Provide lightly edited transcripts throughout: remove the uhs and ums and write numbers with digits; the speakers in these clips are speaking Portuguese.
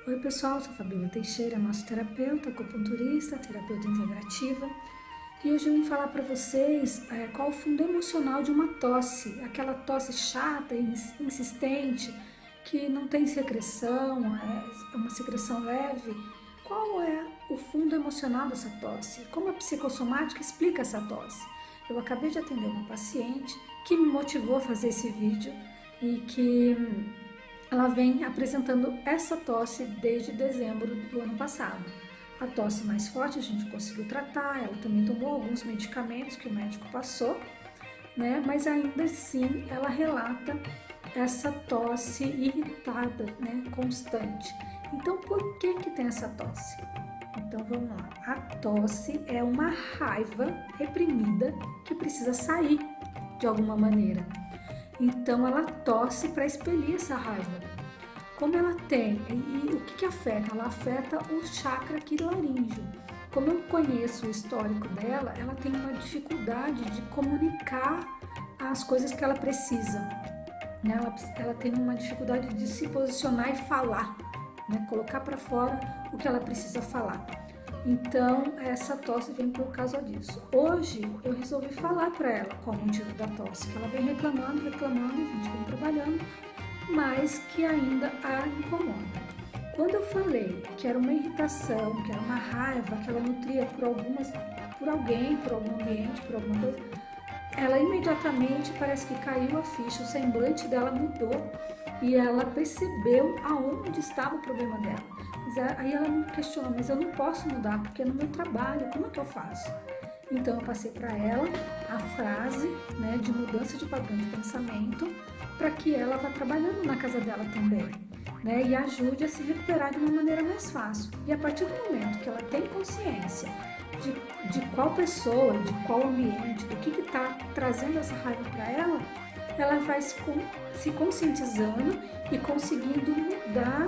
Oi pessoal, sou Fabíola Teixeira, massoterapeuta, acupunturista, terapeuta integrativa, e hoje eu vim falar para vocês qual o fundo emocional de uma tosse, aquela tosse chata e insistente, que não tem secreção, é uma secreção leve. Qual é o fundo emocional dessa tosse? Como a psicossomática explica essa tosse? Eu acabei de atender uma paciente que me motivou a fazer esse vídeo e que ela vem apresentando essa tosse desde dezembro do ano passado. A tosse mais forte a gente conseguiu tratar, ela também tomou alguns medicamentos que o médico passou, né? Mas ainda assim ela relata essa tosse irritada, né? Constante. Então por que tem essa tosse? Então vamos lá. A tosse é uma raiva reprimida que precisa sair de alguma maneira. Então ela tosse para expelir essa raiva. Como ela tem, e o que afeta? Ela afeta o chakra aqui laríngeo. Como eu conheço o histórico dela, ela tem uma dificuldade de comunicar as coisas que ela precisa. Né? Ela tem uma dificuldade de se posicionar e falar, né? Colocar para fora o que ela precisa falar. Então, essa tosse vem por causa disso. Hoje, eu resolvi falar para ela qual o motivo da tosse, que ela vem reclamando, a gente vem trabalhando, mas que ainda a incomoda. Quando eu falei que era uma irritação, que era uma raiva, que ela nutria por alguém, por algum ambiente, por alguma coisa, ela imediatamente parece que caiu a ficha, o semblante dela mudou e ela percebeu aonde estava o problema dela. Aí ela me questionou, mas eu não posso mudar porque é no meu trabalho, como é que eu faço? Então eu passei para ela a frase, né, de mudança de padrão de pensamento para que ela vá trabalhando na casa dela também, né, e ajude a se recuperar de uma maneira mais fácil. E a partir do momento que ela tem consciência de qual pessoa, de qual ambiente, do que está trazendo essa raiva para ela vai se conscientizando e conseguindo mudar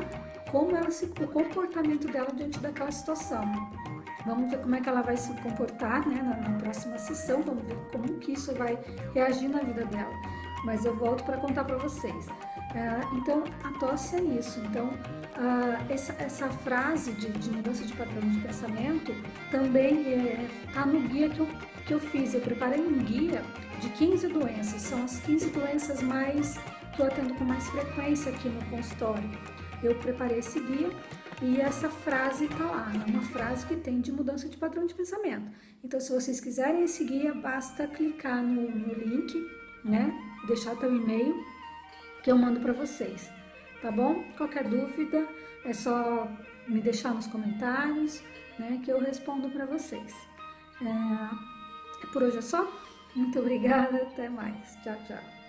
o comportamento dela diante daquela situação. Vamos ver como é que ela vai se comportar, né, na próxima sessão, vamos ver como que isso vai reagir na vida dela. Mas eu volto para contar para vocês. Então, a tosse é isso. Então, essa frase de mudança de padrão de pensamento também está no guia que eu fiz. Eu preparei um guia de 15 doenças. São as 15 doenças que eu atendo com mais frequência aqui no consultório. Eu preparei esse guia e essa frase está lá, é uma frase que tem de mudança de padrão de pensamento. Então, se vocês quiserem esse guia, basta clicar no link, né? Deixar teu e-mail que eu mando para vocês, tá bom? Qualquer dúvida é só me deixar nos comentários, né? Que eu respondo para vocês. Por hoje é só. Muito obrigada, até mais. Tchau, tchau.